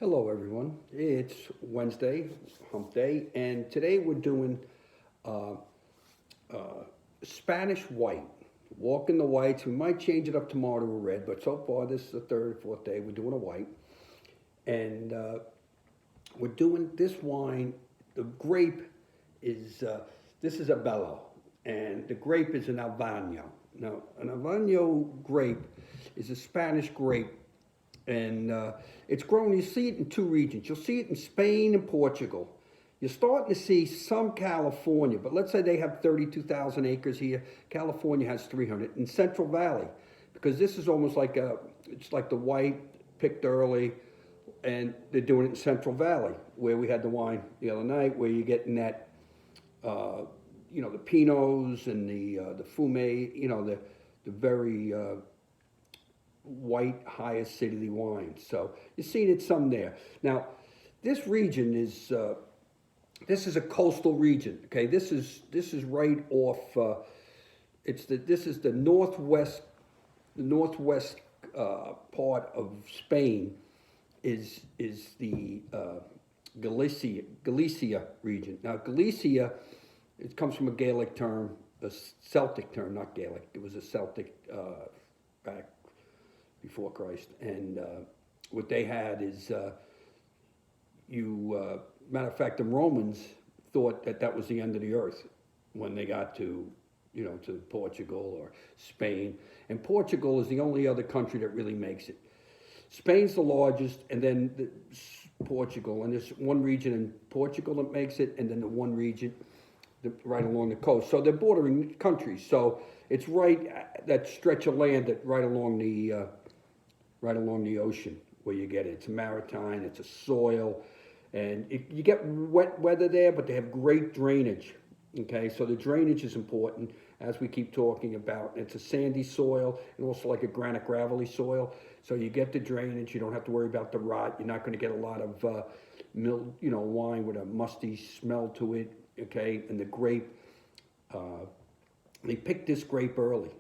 Hello, everyone. It's Wednesday, hump day, and today we're doing uh, Spanish white. Walking the whites. We might change it up tomorrow to a red, but so far this is the third or fourth day. We're doing a white, and we're doing this wine. The grape is this is a Bello, and the grape is an Albano. Now, an Albano grape is a Spanish grape and it's grown. You see it in two regions. You'll see it in Spain and Portugal. You're starting to see some California, but let's say they have 32,000 acres here. California has 300 in Central Valley, because this is almost like it's like the white picked early, and they're doing it in Central Valley, where we had the wine the other night, where you're getting that, the Pinots and the Fume, the very white, high acidity wines. So you're seeing it some there. Now, this region is this is a coastal region. Okay, this is right off. This is the northwest part of Spain. Is the Galicia region. Now, Galicia, it comes from a Gaelic term, a Celtic term, not Gaelic. It was a Celtic back before Christ, and what they had is matter of fact, the Romans thought that was the end of the earth when they got to to Portugal or Spain, and Portugal is the only other country that really makes it. Spain's the largest, and then Portugal, and there's one region in Portugal that makes it, and then the one region right along the coast. So they're bordering countries. So it's right that stretch of land that right along the ocean where you get it. It's maritime, it's a soil, and you get wet weather there, but they have great drainage. Okay, so the drainage is important, as we keep talking about. It's a sandy soil and also like a granite gravelly soil. So you get the drainage, you don't have to worry about the rot. You're not going to get a lot of wine with a musty smell to it. Okay, and the grape, they picked this grape early.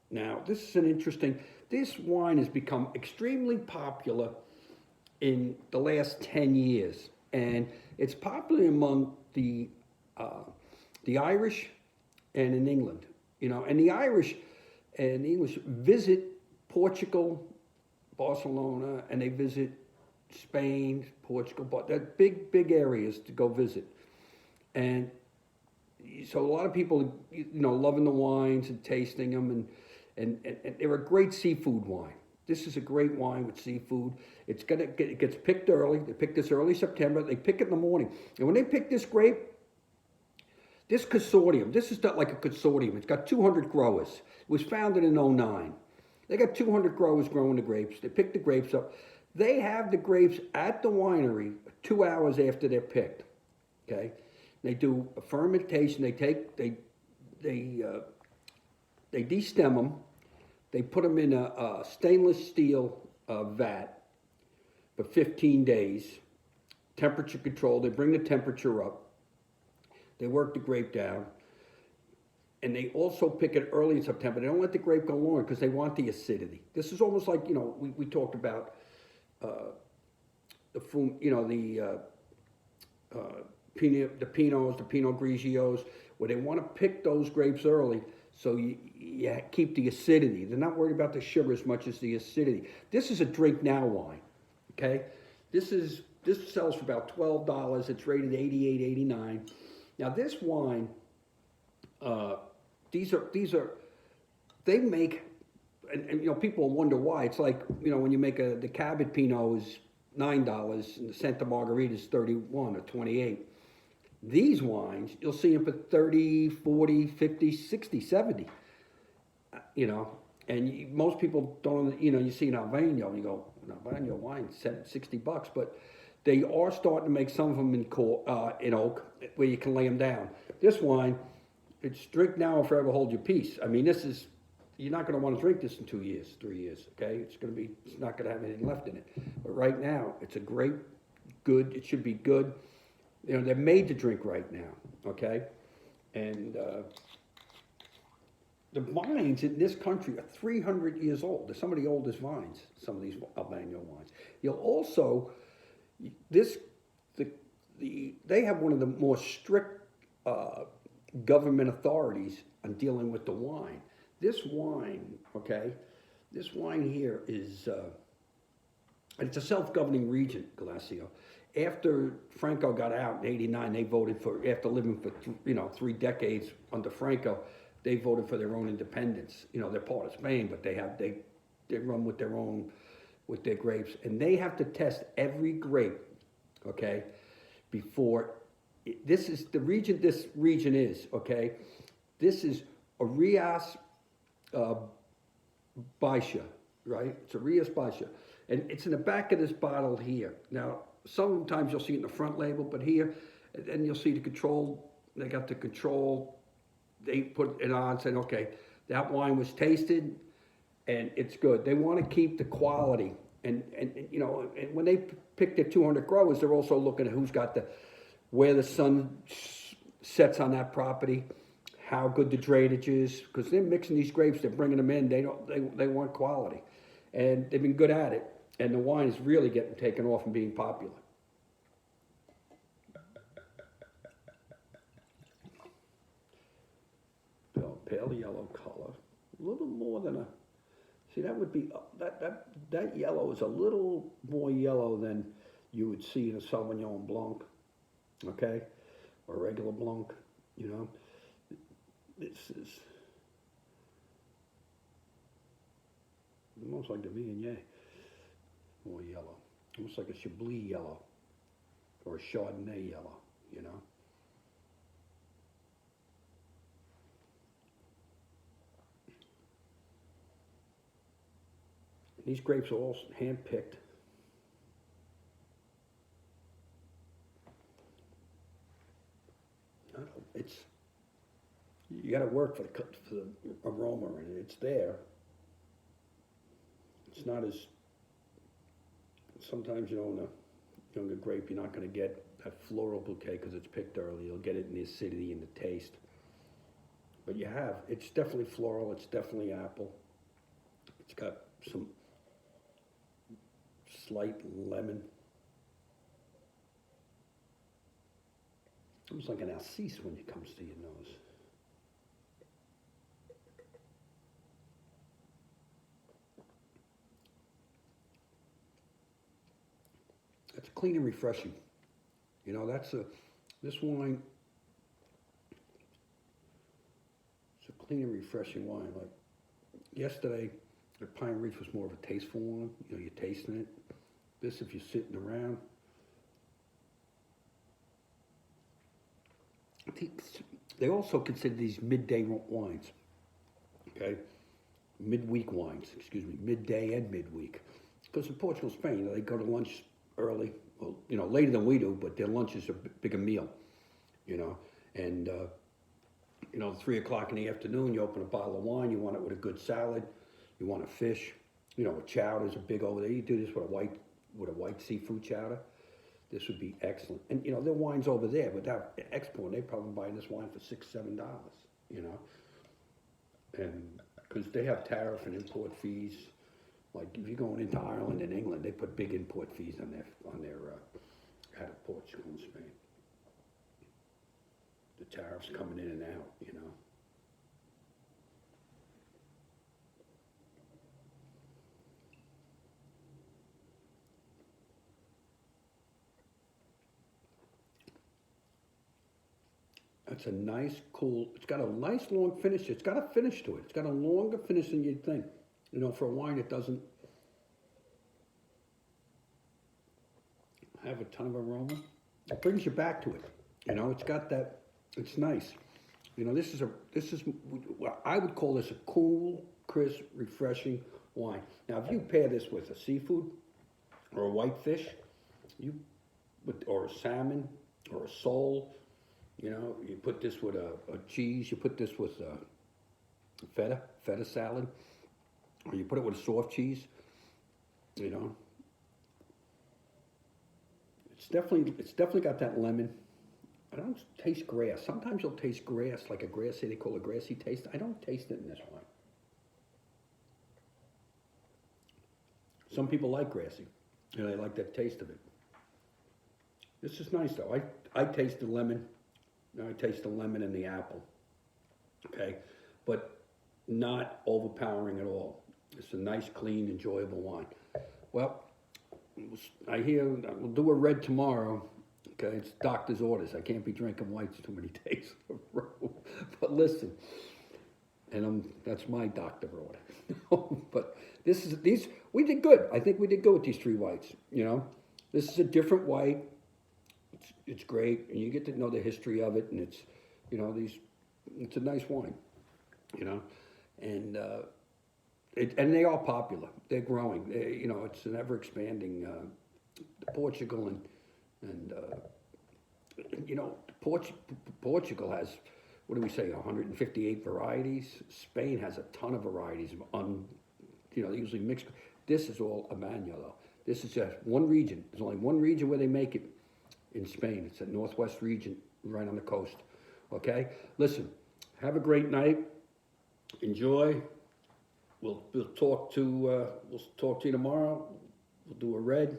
Now, this is this wine has become extremely popular in the last 10 years. And it's popular among the Irish and in England. And the Irish and the English visit Portugal, Barcelona, and they visit Spain, Portugal, but they're big areas to go visit. And so a lot of people, loving the wines and tasting them, and they're a great seafood wine. This is a great wine with seafood. It gets picked early. They pick this early September. They pick it in the morning. And when they pick this grape, this consortium, this is not like a consortium. It's got 200 growers. It was founded in '09. They got 200 growers growing the grapes. They pick the grapes up. They have the grapes at the winery 2 hours after they're picked. Okay, they do a fermentation. They destem them. They put them in a stainless steel vat for 15 days, temperature control. They bring the temperature up. They work the grape down. And they also pick it early in September. They don't let the grape go long because they want the acidity. This is almost like, we talked about the Pinots, the Pinot Grigios, where they want to pick those grapes early. So you keep the acidity. They're not worried about the sugar as much as the acidity. This is a drink now wine, okay? This sells for about $12. It's rated 88, 89. Now this wine, they make, and people wonder why. It's like, when you make the Cabot Pinot is $9 and the Santa Margarita is 31 or 28. These wines, you'll see them for 30, 40, 50, 60, 70. And most people don't, you see an Albariño, and you go, an Albariño wine, $60, but they are starting to make some of them in oak, where you can lay them down. This wine, it's drink now or forever hold your peace. I mean, you're not going to want to drink this in 2 years, 3 years, okay? It's not going to have anything left in it. But right now, it's a great, good, it should be good. They're made to drink right now, okay? And the vines in this country are 300 years old. They're some of the oldest vines, some of these Albano wines. This, they have one of the more strict government authorities on dealing with the wine. This wine, okay, this wine here is, it's a self-governing region, Glacio. After Franco got out in '89, they voted for, after living for 3 decades under Franco, they voted for their own independence. They're part of Spain, but they run with their own, with their grapes, and they have to test every grape, okay, before. This is the region. This region is, okay. This is Arias Baixa, right? It's Arias Baixa, and it's in the back of this bottle here. Now, sometimes you'll see it in the front label, but here, and you'll see the control. They got the control. They put it on, saying, okay, that wine was tasted, and it's good. They want to keep the quality, and when they pick their 200 growers, they're also looking at who's got where the sun sets on that property, how good the drainage is, because they're mixing these grapes, they're bringing them in. They want quality, and they've been good at it, and the wine is really getting taken off and being popular. Pale yellow color, a little more than a. See, that would be that yellow is a little more yellow than you would see in a Sauvignon Blanc, okay, or regular Blanc. This is almost like the Viognier, more yellow, almost like a Chablis yellow or a Chardonnay yellow, These grapes are all hand-picked. You got to work for the aroma, and it's there. It's not as, sometimes in a younger grape you're not going to get that floral bouquet because it's picked early. You'll get it in the acidity and the taste. But it's definitely floral, it's definitely apple. It's got some slight lemon. Almost like an Alsace when it comes to your nose. It's clean and refreshing. This wine, it's a clean and refreshing wine. Like yesterday, the Pine Ridge was more of a tasteful one. You're tasting it. This, if you're sitting around, they also consider these midday wines, okay? Midweek wines, midday and midweek. Because in Portugal, Spain, they go to lunch early, well, later than we do, but their lunch is a bigger meal, and 3 o'clock in the afternoon, you open a bottle of wine, you want it with a good salad, you want a fish, a chowder's a big over there. You do this with a white seafood chowder. This would be excellent. And their wine's over there, but that export, they probably buying this wine for $6-7, and because they have tariff and import fees. Like if you're going into Ireland and England, they put big import fees on their out of Portugal and Spain. The tariffs coming in and out, It's a nice, cool, it's got a nice long finish. It's got a finish to it. It's got a longer finish than you'd think. For a wine, it doesn't have a ton of aroma. It brings you back to it. It's got that, it's nice. This is what I would call this a cool, crisp, refreshing wine. Now, if you pair this with a seafood or a white fish, or a salmon or a sole, you put this with a cheese, you put this with a feta salad, or you put it with a soft cheese, It's definitely got that lemon. I don't taste grass. Sometimes you'll taste grass, like a grassy, they call it a grassy taste. I don't taste it in this wine. Some people like grassy. They like that taste of it. This is nice though. I taste the lemon. I taste the lemon and the apple. Okay, but not overpowering at all. It's a nice, clean, enjoyable wine. Well, I hear we'll do a red tomorrow. Okay, it's doctor's orders. I can't be drinking whites too many days in a row. But listen, and that's my doctor order. But these we did good. I think we did good with these three whites. You know, this is a different white. It's great, and you get to know the history of it, and it's, you know, it's a nice wine, you know, and and they are popular. They're growing. You know, it's an ever expanding. Portugal and you know, Portugal has, what do we say, 158 varieties. Spain has a ton of varieties. You know, they usually mix. This is all Amanello. This is just one region. There's only one region where they make it in Spain. It's a northwest region right on the coast. Okay? Listen, have a great night. Enjoy. We'll talk to you tomorrow. We'll do a red.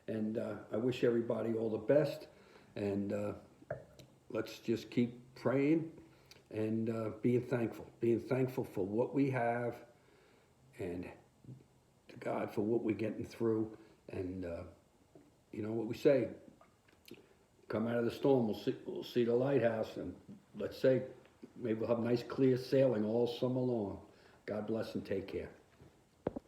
And I wish everybody all the best. And let's just keep praying and being thankful for what we have, and to God for what we're getting through. And you know what we say, come out of the storm, we'll see the lighthouse, and let's say maybe we'll have nice clear sailing all summer long. God bless and take care.